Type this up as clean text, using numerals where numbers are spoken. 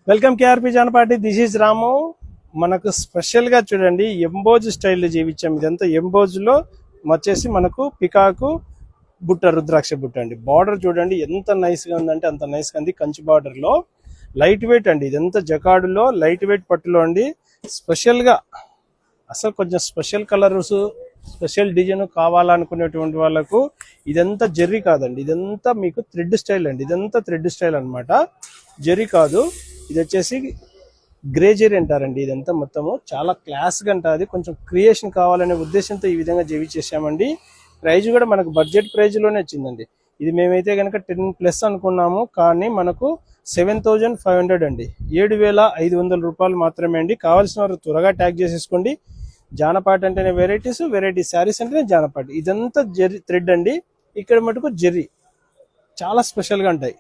Welcome KRP Janapati. This is Ramu. మనకు special గా చూడండి ఎంబోజ్ స్టైల్లో జీవించాం. ఇదంతా ఎంబోజ్ లో వచ్చేసి మనకు పికాకు బుట్ట, రుద్రాక్ష బుట్ట అండి. బార్డర్ చూడండి ఎంత నైస్ గా ఉందంటే అంత నైస్ గా ఉంది. కంచి బార్డర్ లో లైట్ వెయిట్ అండి. ఇదంతా జకాడులో లైట్ వెయిట్ పట్టులో అండి. స్పెషల్ గా అసలు కొంచెం స్పెషల్ కలర్స్, స్పెషల్ డిజైన్ కావాలనుకునేటువంటి వాళ్ళకు ఇదంతా జెర్రీ కాదండి, ఇదంతా మీకు థ్రెడ్ స్టైల్ అండి. ఇదంతా థ్రెడ్ స్టైల్ అనమాట, జెర్రీ కాదు. ఇది వచ్చేసి గ్రే జెర్రీ అంటారండి. ఇదంతా మొత్తము చాలా క్లాస్గా ఉంటుంది. కొంచెం క్రియేషన్ కావాలనే ఉద్దేశంతో ఈ విధంగా జెవి చేసామండి. ప్రైజ్ కూడా మనకు బడ్జెట్ ప్రైజ్లోనే వచ్చిందండి. ఇది మేమైతే కనుక 10+ అనుకున్నాము, కానీ మనకు 7500 అండి. 7500 రూపాయలు మాత్రమే అండి. కావాల్సిన వారు త్వరగా ట్యాగ్ చేసేసుకోండి. జానపాటి అంటేనే వెరైటీస్, వెరైటీ శారీస్ అంటేనే జానపాటి. ఇదంతా జెర్రీ థ్రెడ్ అండి. ఇక్కడ మటుకు జెర్రీ చాలా స్పెషల్గా ఉంటాయి.